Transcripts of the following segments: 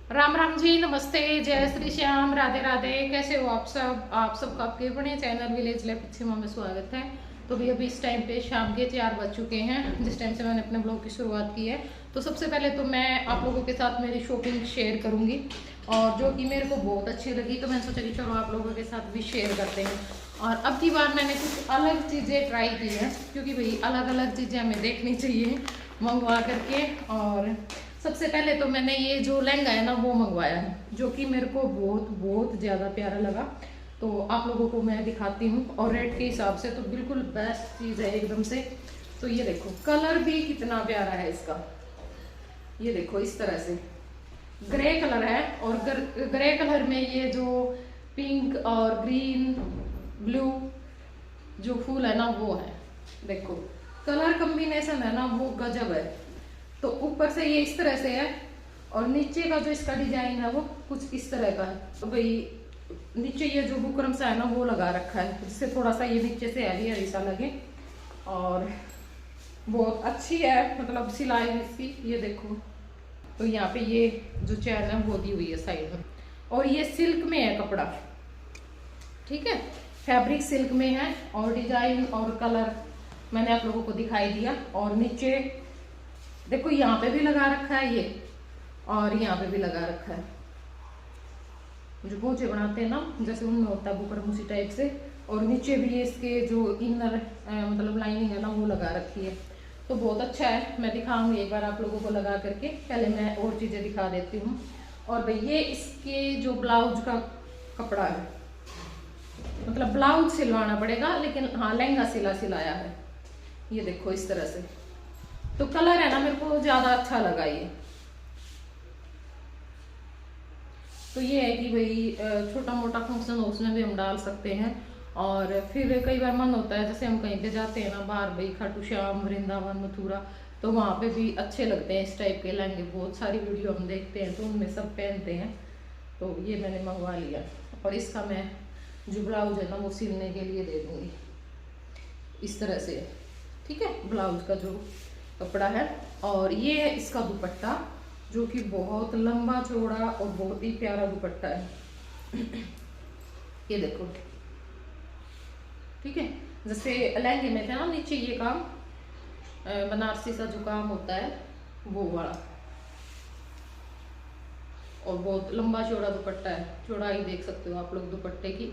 राम राम जी, नमस्ते, जय श्री श्याम, राधे राधे। कैसे हो आप सब? आप सबका आपके अपने चैनल विलेज लाइफ पश्चिमा में स्वागत है। तो भी अभी इस टाइम पे शाम के 4 बज चुके हैं, जिस टाइम से मैंने अपने ब्लॉग की शुरुआत की है। तो सबसे पहले तो मैं आप लोगों के साथ मेरी शॉपिंग शेयर करूंगी, और जो कि मेरे को बहुत अच्छी लगी, तो मैंने सोचा कि चलो आप लोगों के साथ भी शेयर करते हैं। और अब की बार मैंने कुछ अलग चीज़ें ट्राई की हैं, क्योंकि भाई अलग अलग चीज़ें हमें देखनी चाहिए मंगवा करके। और सबसे पहले तो मैंने ये जो लहंगा है ना वो मंगवाया है, जो कि मेरे को बहुत बहुत ज़्यादा प्यारा लगा। तो आप लोगों को मैं दिखाती हूँ, और रेट के हिसाब से तो बिल्कुल बेस्ट चीज़ है एकदम से। तो ये देखो, कलर भी कितना प्यारा है इसका। ये देखो, इस तरह से ग्रे कलर है, और ग्रे कलर में ये जो पिंक और ग्रीन ब्लू जो फूल है ना वो है। देखो कलर कॉम्बिनेशन है ना वो गजब है। तो ऊपर से ये इस तरह से है, और नीचे का जो इसका डिजाइन है वो कुछ इस तरह का है। तो भाई नीचे ये जो बुकरम सा है ना वो लगा रखा है, जिससे थोड़ा सा ये नीचे से हैवी हैवी सा लगे। और बहुत अच्छी है, मतलब सिलाई इसकी, ये देखो। तो यहाँ पे ये जो चैन है वो दी हुई है साइड में, और ये सिल्क में है कपड़ा, ठीक है, फैब्रिक सिल्क में है। और डिजाइन और कलर मैंने आप लोगों को दिखाई दिया। और नीचे देखो यहाँ पे भी लगा रखा है ये, और यहाँ पे भी लगा रखा है। जो पोंचे बनाते हैं ना जैसे उनमें होता है बुकरम, उसी टाइप से। और नीचे भी ये इसके जो इनर मतलब लाइनिंग है ना वो लगा रखी है। तो बहुत अच्छा है, मैं दिखाऊंगी एक बार आप लोगों को लगा करके। पहले मैं और चीज़ें दिखा देती हूँ। और भाई ये इसके जो ब्लाउज का कपड़ा है, मतलब ब्लाउज सिलवाना पड़ेगा, लेकिन हाँ लहंगा सिलाया है। ये देखो इस तरह से। तो कलर है ना मेरे को ज्यादा अच्छा लगा ये। तो ये है कि भाई छोटा मोटा फंक्शन हो उसमें भी हम डाल सकते हैं। और फिर कई बार मन होता है, जैसे हम कहीं पे जाते हैं ना बाहर, भाई खाटू श्याम, वृंदावन, मथुरा, तो वहाँ पे भी अच्छे लगते हैं इस टाइप के लहंगे। बहुत सारी वीडियो हम देखते हैं तो उनमें सब पहनते हैं। तो ये मैंने मंगवा लिया, और इसका मैं जो ब्लाउज है ना वो सिलने के लिए दे दूँगी इस तरह से, ठीक है, ब्लाउज का जो कपड़ा है। और ये है इसका दुपट्टा, जो कि बहुत लंबा चौड़ा और बहुत ही प्यारा दुपट्टा है। ये देखो, ठीक है, जैसे लहंगे में थे ना नीचे ये काम बनारसी सा जो काम होता है वो वाला। और बहुत लंबा चौड़ा दुपट्टा है, चौड़ाई देख सकते हो आप लोग दुपट्टे की।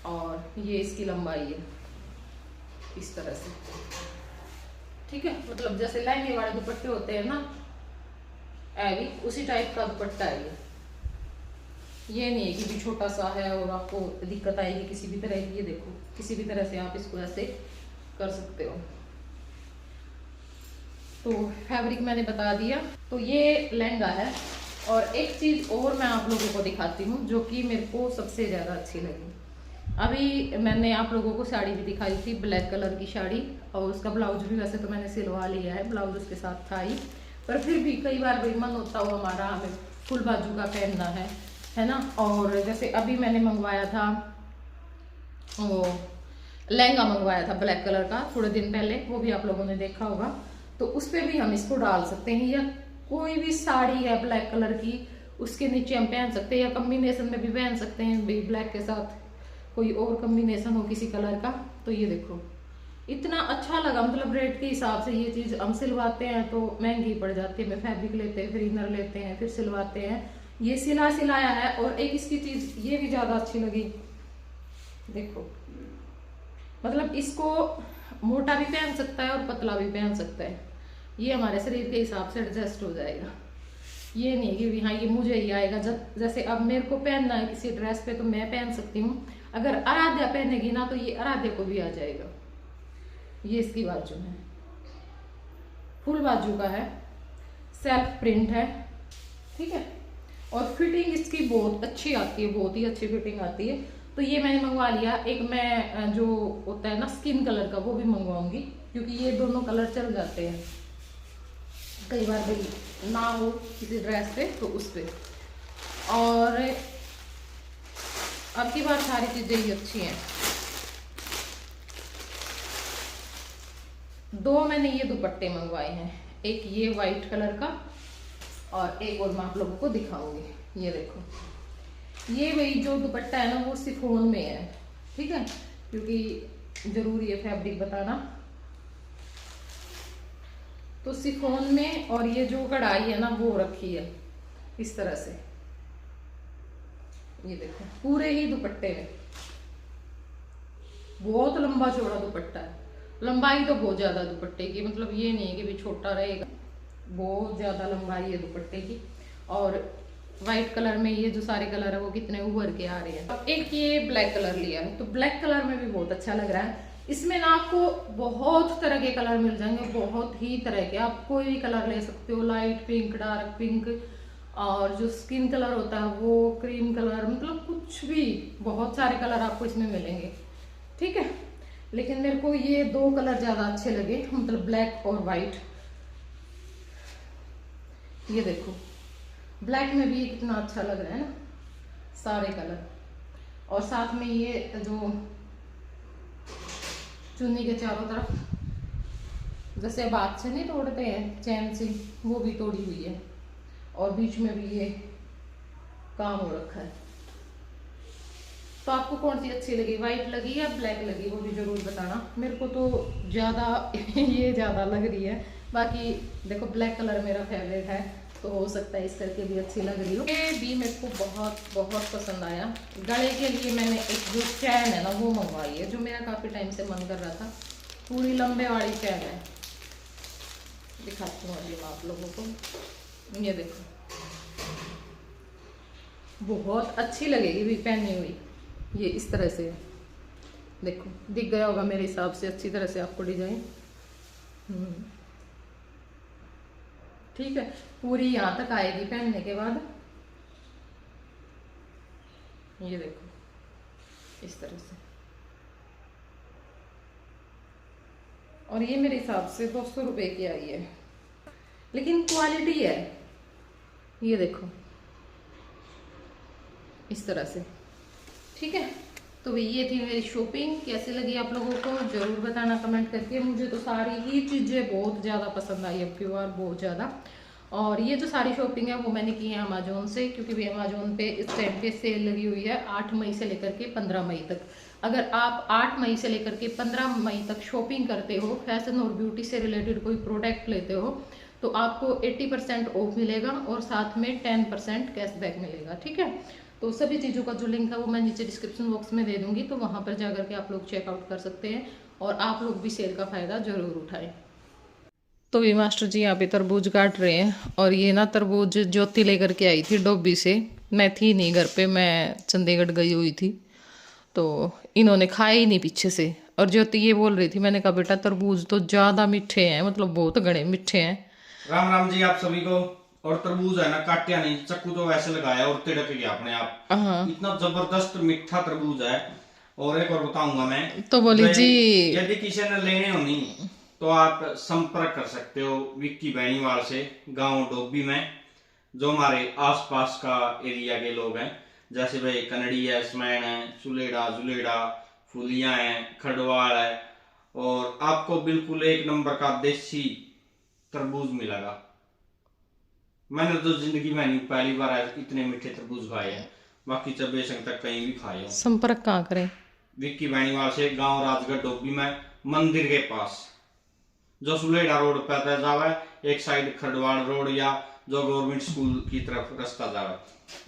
और ये इसकी लंबाई है इस तरह से, ठीक है, मतलब जैसे लहंगे वाले दुपट्टे होते हैं ना ऐवी, उसी टाइप का दुपट्टा है ये नहीं है कि भी छोटा सा है और आपको दिक्कत आएगी किसी भी तरह की। ये देखो किसी भी तरह से आप इसको ऐसे कर सकते हो। तो फैब्रिक मैंने बता दिया। तो ये लहंगा है। और एक चीज और मैं आप लोगों को दिखाती हूँ, जो कि मेरे को सबसे ज्यादा अच्छी लगी। अभी मैंने आप लोगों को साड़ी भी दिखाई थी, ब्लैक कलर की साड़ी, और उसका ब्लाउज भी वैसे तो मैंने सिलवा लिया है, ब्लाउज उसके साथ था ही। पर फिर भी कई बार भाई मन होता हो हमारा, हमें फुल बाजू का पहनना है ना। और जैसे अभी मैंने मंगवाया था वो लहंगा मंगवाया था ब्लैक कलर का थोड़े दिन पहले, वो भी आप लोगों ने देखा होगा। तो उस पर भी हम इसको डाल सकते हैं, या कोई भी साड़ी है ब्लैक कलर की उसके नीचे हम पहन सकते हैं, या कम्बिनेशन में भी पहन सकते हैं भाई, ब्लैक के साथ कोई और कॉम्बिनेशन हो किसी कलर का। तो ये देखो इतना अच्छा लगा, मतलब रेट के हिसाब से ये चीज़ हम सिलवाते हैं तो महंगी पड़ जाती है। मैं फैब्रिक लेते हैं, फिर इनर लेते हैं, फिर सिलवाते हैं। ये सिलाया है। और एक इसकी चीज़ ये भी ज़्यादा अच्छी लगी, देखो, मतलब इसको मोटा भी पहन सकता है और पतला भी पहन सकता है। ये हमारे शरीर के हिसाब से एडजस्ट हो जाएगा। ये नहीं कि हाँ ये मुझे ही आएगा, जब जैसे अब मेरे को पहनना है किसी ड्रेस पे तो मैं पहन सकती हूँ, अगर आराध्या पहनेगी ना तो ये आराध्या को भी आ जाएगा। ये इसकी बाजू है, फुल बाजू का है, सेल्फ प्रिंट है, ठीक है। और फिटिंग इसकी बहुत अच्छी आती है, बहुत ही अच्छी फिटिंग आती है। तो ये मैंने मंगवा लिया। एक मैं जो होता है ना स्किन कलर का वो भी मंगवाऊंगी, क्योंकि ये दोनों कलर चल जाते हैं कई बार भाई ना हो किसी ड्रेस पे तो उस पे। और अब की बार सारी चीजें ही अच्छी हैं। दो मैंने ये दुपट्टे मंगवाए हैं, एक ये वाइट कलर का और एक और मैं आप लोगों को दिखाऊंगी। ये देखो, ये वही जो दुपट्टा है ना वो शिफॉन में है, ठीक है, क्योंकि जरूरी है फैब्रिक बताना। तो शिफॉन में, और ये जो कढ़ाई है ना वो रखी है इस तरह से। ये देखो पूरे ही दुपट्टे में बहुत लंबा चौड़ा दुपट्टा है। लंबाई तो बहुत ज्यादा दुपट्टे की, मतलब ये नहीं है कि भी छोटा रहेगा, बहुत ज्यादा लंबाई है दुपट्टे की। और वाइट कलर में ये जो सारे कलर है वो कितने उभर के आ रहे हैं। अब एक ये ब्लैक कलर लिया है, तो ब्लैक कलर में भी बहुत अच्छा लग रहा है। इसमें ना आपको बहुत तरह के कलर मिल जाएंगे, बहुत ही तरह के, आप कोई भी कलर ले सकते हो, लाइट पिंक, डार्क पिंक, और जो स्किन कलर होता है वो क्रीम कलर, मतलब कुछ भी, बहुत सारे कलर आपको इसमें मिलेंगे, ठीक है। लेकिन मेरे को ये दो कलर ज्यादा अच्छे लगे, मतलब ब्लैक और वाइट। ये देखो ब्लैक में भी कितना अच्छा लग रहा है ना सारे कलर, और साथ में ये जो चुन्नी के चारों तरफ जैसे बात से नहीं तोड़ते हैं चैन से, वो भी तोड़ी हुई है, और बीच में भी ये काम हो रखा है। तो आपको कौन सी अच्छी लगी, वाइट लगी या ब्लैक लगी, वो भी जरूर बताना। मेरे को तो ज़्यादा ये ज़्यादा लग रही है, बाकी देखो ब्लैक कलर मेरा फेवरेट है, तो हो सकता है इस करके भी अच्छी लग रही हो। ये भी मेरे को बहुत बहुत पसंद आया। गले के लिए मैंने एक जो चैन है ना वो मंगवाई है, जो मेरा काफ़ी टाइम से मन कर रहा था, पूरी लंबे वाली चैन है। दिखाती हूँ अभी मैं आप लोगों को, ये देखो बहुत अच्छी लगेगी भी पहनी हुई। ये इस तरह से देखो, दिख गया होगा मेरे हिसाब से अच्छी तरह से आपको डिजाइन, ठीक है। पूरी यहाँ तक आएगी पहनने के बाद, ये देखो इस तरह से। और ये मेरे हिसाब से 200 रुपए की आई है, लेकिन क्वालिटी है। ये देखो इस तरह से, ठीक है। तो ये थी मेरी शॉपिंग, कैसी लगी आप लोगों को जरूर बताना कमेंट करके। मुझे तो सारी ही चीज़ें बहुत ज़्यादा पसंद आई अब की बार, बहुत ज़्यादा। और ये जो सारी शॉपिंग है वो मैंने की है अमेजोन से, क्योंकि भी अमेजोन पे इस टाइम पे सेल लगी हुई है 8 मई से लेकर के 15 मई तक। अगर आप 8 मई से लेकर के 15 मई तक शॉपिंग करते हो, फैशन और ब्यूटी से रिलेटेड कोई प्रोडक्ट लेते हो, तो आपको 80% ऑफ मिलेगा और साथ में 10% कैशबैक मिलेगा, ठीक है। तो सभी चीज़ों का जो लिंक है वो मैं नीचे डिस्क्रिप्शन बॉक्स में दे दूंगी, तो वहाँ पर जाकर के आप लोग चेकआउट कर सकते हैं, और आप लोग भी सेल का फ़ायदा ज़रूर उठाएं। तो भी मास्टर जी यहाँ पे तरबूज काट रहे हैं, और ये ना तरबूज ज्योति लेकर के आई थी डोबी से। मैं थी नहीं घर पे, मैं चंडीगढ़ गई हुई थी, तो इन्होंने खाया ही नहीं पीछे से। और ज्योति ये बोल रही थी, मैंने कहा बेटा तरबूज तो ज़्यादा मीठे हैं, मतलब बहुत घने मीठे हैं। राम राम जी आप सभी को। और तरबूज है ना काटा नहीं, चक्कू तो वैसे लगाया और तिड़क गया अपने आप। इतना जबरदस्त मीठा तरबूज है। और एक और बताऊंगा मैं, तो बोली जी यदि किसी ने लेने हो नहीं तो आप संपर्क कर सकते हो विक्की बैनीवाल से, गांव डोबी में, जो हमारे आसपास का एरिया के लोग हैं, जैसे भाई कनड़ी है, स्मैन है, सुलेड़ा जुलेड़ा, फुलिया है, खडवाल है, और आपको बिल्कुल एक नंबर का देसी तरबूज मिलेगा। मैंने तो जिंदगी में नहीं, पहली बार इतने मीठे तरबूज खाए हैं, बाकी चबे संग तक कहीं भी खाए हो। संपर्क कहाँ करें? विक्की बैनीवाल से, गांव राजगढ़ डोबी में, मंदिर के पास, जो सुलेड़ा रोड पे जावा है, एक साइड खडवाड़ रोड या जो गवर्नमेंट स्कूल की तरफ रास्ता जावा,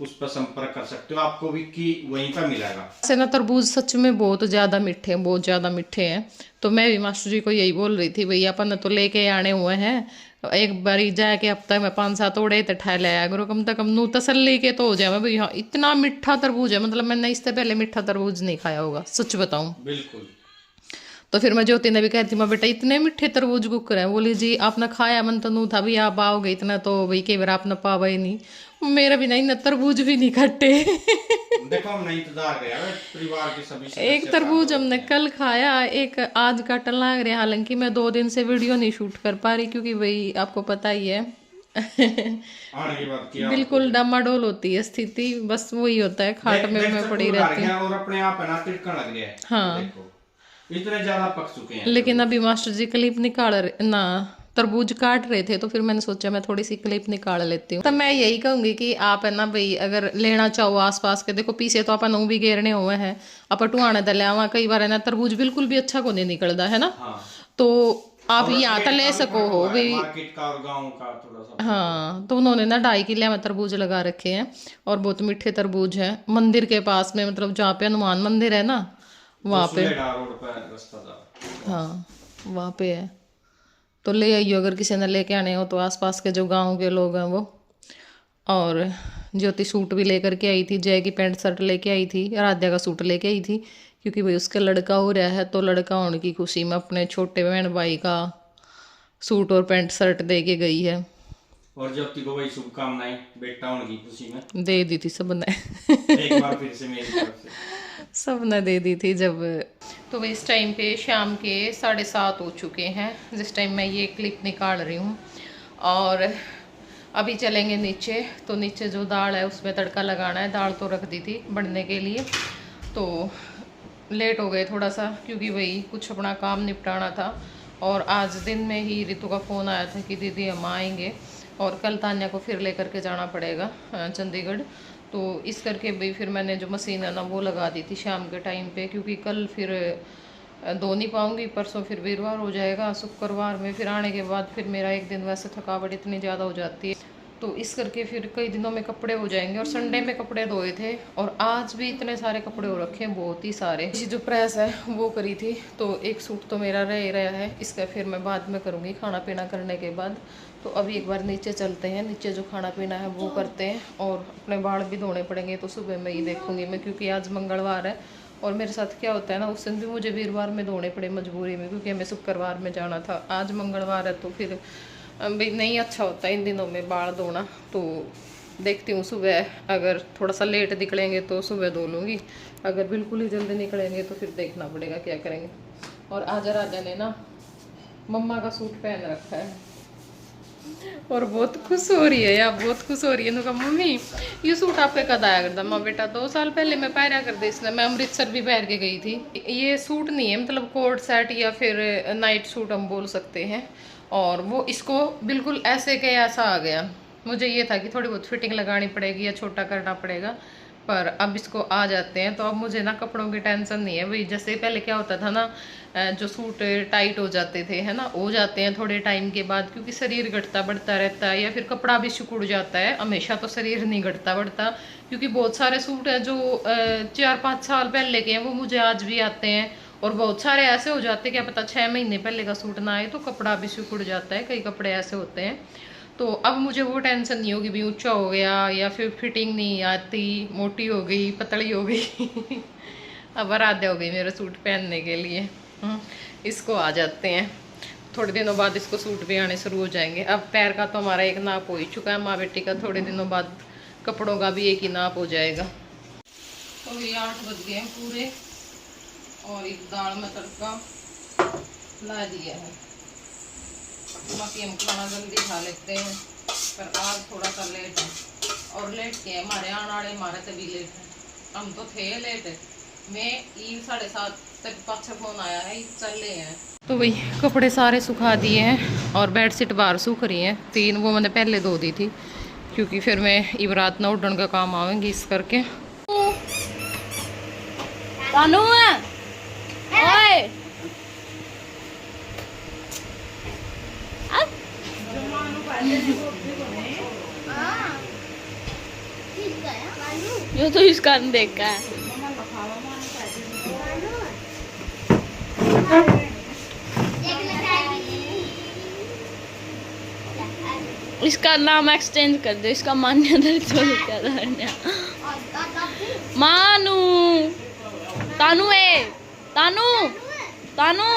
उस पर संपर्क कर सकते हो, आपको विक्की वहीं पर मिलेगा। ऐसे ना तरबूज सच में बहुत ज्यादा मीठे हैं, बहुत ज्यादा मीठे हैं। तो मैं भी मास्टर जी को यही बोल रही थी, भैया अपन तो लेके आने हुए हैं, एक बारी जाके हफ्ता में 5-7 ओड़े तो ठा लाया करो, कम से कम नू तसल्ली के तो हो जाए भाई। हाँ इतना मीठा तरबूज है, मतलब मैंने इससे पहले मीठा तरबूज नहीं खाया होगा, सच बताऊं। बिल्कुल। तो फिर मैं ज्योति ने भी कहती, मैं बेटा इतने मीठे तरबूज कुकर है, बोली जी आपने खाया, मन तो नू था भी आप आओगे इतना, तो भाई कई बार आपने पावा ही नहीं, मेरा भी नहीं, तरबूज भी नहीं खट्टे। देखो हम नहीं इंतजार कर परिवार के सभी एक तरबूज हमने कल खाया, एक आज काटन लग रहा है। हालांकि मैं 2 दिन से वीडियो नहीं शूट कर पा रही, क्योंकि भाई आपको पता ही है बिल्कुल डामाडोल होती है स्थिति, बस वही होता है, खाट में मैं पड़ी रहती हूँ और अपने आप है ना तिड़कन लग गया है। हाँ देखो इतने ज्यादा पक चुके हैं। लेकिन अभी मास्टर जी क्लिप निकाल रहे ना, तरबूज काट रहे थे, तो फिर मैंने सोचा मैं थोड़ी सी क्लिप निकाल लेती हूँ। तो मैं यही कहूंगी कि आप है ना भाई, अगर लेना चाहो आसपास के, देखो पीछे तो अपन भी घेरने हुए हैं, अपन टुआने दलियावा कई बार है ना तरबूज बिल्कुल भी अच्छा को नहीं निकलता है ना। हाँ। तो आप और यहाँ तो रेट ले का भी सको फर्क हो हुआ है, भी। मार्केट का और गांव का थोड़ा सा। हाँ, तो उन्होंने ना 2.5 किले में तरबूज लगा रखे हैं, और बहुत मीठे तरबूज हैं। मंदिर के पास में, मतलब जहाँ पे हनुमान मंदिर है ना, वहाँ पे। सुलेडा रोड पर रास्ता जा। हाँ, वहाँ पे है। तो ले आइयो अगर किसी ने लेके आने हो तो, आसपास के जो गांव के लोग हैं वो। और ज्योति सूट भी लेकर के आई थी, जय की पैंट शर्ट लेके आई थी, आराध्या का सूट लेके आई थी, क्योंकि भाई उसका लड़का हो रहा है, तो लड़का होने की खुशी में अपने छोटे बहन भाई का सूट और पैंट शर्ट दे के गई है। और ज्योति को भाई शुभकामनाएं बेटा होने की खुशी में। दे दी थी सबने। एक बार फिर से मेरी तरफ से सबने दे दी थी जब। तो भाई इस टाइम पे शाम के 7:30 हो चुके हैं, जिस टाइम मैं ये क्लिप निकाल रही हूँ। और अभी चलेंगे नीचे, तो नीचे जो दाल है उसमें तड़का लगाना है। दाल तो रख दी थी बढ़ने के लिए, तो लेट हो गए थोड़ा सा, क्योंकि भाई कुछ अपना काम निपटाना था। और आज दिन में ही रितु का फ़ोन आया था कि दीदी हम आएंगे, और कल तान्या को फिर लेकर के जाना पड़ेगा चंडीगढ़। तो इस करके भाई फिर मैंने जो मशीन है ना वो लगा दी थी शाम के टाइम पे, क्योंकि कल फिर धो नहीं पाऊँगी, परसों फिर वीरवार हो जाएगा, शुक्रवार में फिर आने के बाद फिर मेरा एक दिन वैसे थकावट इतनी ज़्यादा हो जाती है, तो इस करके फिर कई दिनों में कपड़े हो जाएंगे। और संडे में कपड़े धोए थे, और आज भी इतने सारे कपड़े हो रखे हैं, बहुत ही सारे। इसी जो प्रेस है वो करी थी, तो एक सूट तो मेरा रह रहा है, इसका फिर मैं बाद में करूँगी खाना पीना करने के बाद। तो अभी एक बार नीचे चलते हैं, नीचे जो खाना पीना है वो करते हैं, और अपने बाल भी धोने पड़ेंगे, तो सुबह में ही देखूंगी मैं, क्योंकि आज मंगलवार है। और मेरे साथ क्या होता है ना, उस दिन भी मुझे वीरवार में धोने पड़े मजबूरी में, क्योंकि हमें शुक्रवार में जाना था। आज मंगलवार है, तो फिर भाई नहीं अच्छा होता इन दिनों में बाल धोना। तो देखती हूँ सुबह, अगर थोड़ा सा लेट निकलेंगे तो सुबह धो लूँगी, अगर बिल्कुल ही जल्दी निकलेंगे तो फिर देखना पड़ेगा क्या करेंगे। और आज राजा ने ना मम्मा का सूट पहन रखा है, और बहुत खुश हो रही है यार, बहुत खुश हो रही है। उन्होंने कहा मम्मी ये सूट आपके कद आया करता। माँ बेटा 2 साल पहले मैं पहना कर दी, इसलिए मैं अमृतसर भी पहन के गई थी। ये सूट नहीं है, मतलब कोट सेट या फिर नाइट सूट हम बोल सकते हैं। और वो इसको बिल्कुल ऐसे के ऐसा आ गया। मुझे ये था कि थोड़ी बहुत फिटिंग लगानी पड़ेगी या छोटा करना पड़ेगा, पर अब इसको आ जाते हैं, तो अब मुझे ना कपड़ों की टेंशन नहीं है भाई। जैसे पहले क्या होता था ना, जो सूट टाइट हो जाते थे है ना, हो जाते हैं थोड़े टाइम के बाद, क्योंकि शरीर घटता बढ़ता रहता है, या फिर कपड़ा भी सिकुड़ जाता है। हमेशा तो शरीर नहीं घटता बढ़ता, क्योंकि बहुत सारे सूट हैं जो 4-5 साल पहले के हैं, वो मुझे आज भी आते हैं। और बहुत सारे ऐसे हो जाते हैं, क्या पता 6 महीने पहले का सूट ना आए तो कपड़ा भी सिकुड़ जाता है, कई कपड़े ऐसे होते हैं। तो अब मुझे वो टेंशन नहीं होगी भी ऊंचा हो गया, या फिर फिटिंग नहीं आती, मोटी हो गई, पतली हो गई। अब आराध्य हो गई मेरे सूट पहनने के लिए। इसको आ जाते हैं, थोड़े दिनों बाद इसको सूट भी आने शुरू हो जाएंगे। अब पैर का तो हमारा एक नाप हो ही चुका है, माँ बेटी का थोड़े दिनों बाद कपड़ों का भी एक ही नाप हो जाएगा। तो ये 8 बज गए हैं पूरे, और एक दाल में तड़का ला दिया है। बाकी हम खाना जल्दी खा लेते हैं, पर आज थोड़ा सा लेट है। और लेट के हमारे आने वाले हमारे तभी लेट है, हम तो थे लेट। मैं 7:30 तक पाछा फोन आया है, चले हैं। तो भाई कपड़े सारे सुखा दिए हैं, और बेडशीट बाहर सूख रही हैं 3, वो मैंने पहले धो दी थी, क्योंकि फिर मैं इबरात ना उड़न का काम आवेंगी इस करके। तानू है ओए, ये तो इसका देखा है। इसका नाम एक्सचेंज कर दो, इसका मान्यता मानू। तानू है, तानू तानू।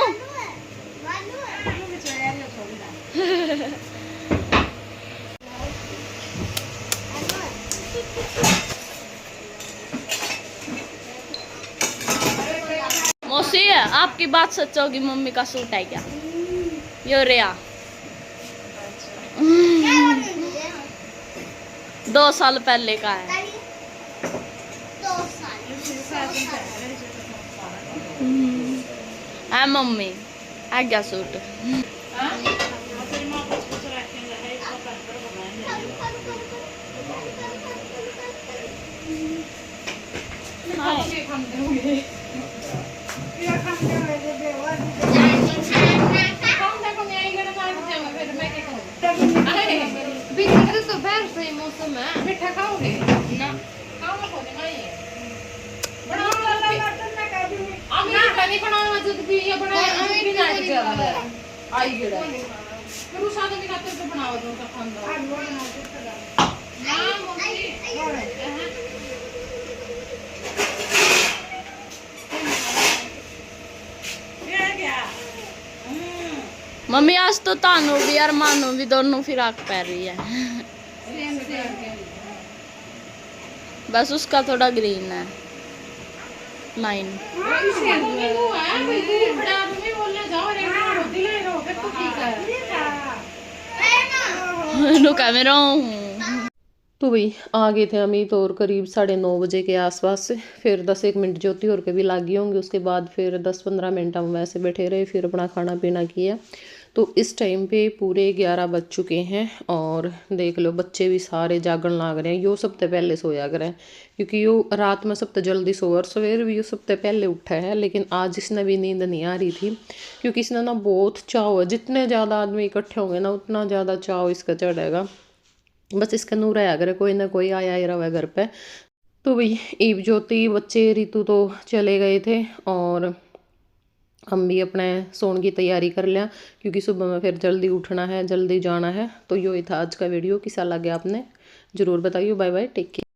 मौसी है, आपकी बात सच होगी, मम्मी का सूट है क्या? यो रिया 2 साल पहले का है। 2 साल है मम्मी, है क्या सूट? ये खाते होंगे खाते को नहीं आएगा ना मार जाऊंगा फिर मैं क्या करूं अरे बिल्कुल तो बाहर से मौसम है मीठा खाओगे ना खाओ ना खोने नहीं बनाओ আমি পানি बनाना दूध भी ये बना আমি भी ना चला आई गड़ा फिर उस आदमी का तो बनाओ दो का खाना ना मम्मी मम्मी आज तो तानू भी और मानू भी दोनों फिराक पहन रही है बस उसका थोड़ा ग्रीन है लाइन मम्मी वो है भाई दूर बड़ा आदमी बोलने जाओ रे रोटी ले लो फिर तो ठीक है रुका मैं रहूं तो भाई आ गए थे अमित और करीब 9:30 बजे के आसपास से फिर 10-1 मिनट ज्योति और के भी लागी होंगे उसके बाद फिर 10-15 मिनट हम वैसे बैठे रहे फिर अपना खाना पीना किया तो इस टाइम पे पूरे 11 बज चुके हैं और देख लो बच्चे भी सारे जागण लाग रहे हैं यो सबसे पहले सोया करें क्योंकि यो रात में सबसे जल्दी सोया और सवेर भी यो सबसे पहले उठा है लेकिन आज इसने भी नींद नहीं आ रही थी क्योंकि इसने ना बहुत चाव है जितने ज़्यादा आदमी इकट्ठे होंगे ना उतना ज़्यादा चाव इसका चढ़ेगा बस इसका नूर आया करे कोई ना कोई आया ही रहा घर पे तो भाई ईव ज्योति बच्चे रितु तो चले गए थे और हम भी अपने सोने की तैयारी कर लिया क्योंकि सुबह में फिर जल्दी उठना है जल्दी जाना है तो यो ही था आज का वीडियो कैसा लगे आपने ज़रूर बताइए बाय बाय टेक केयर।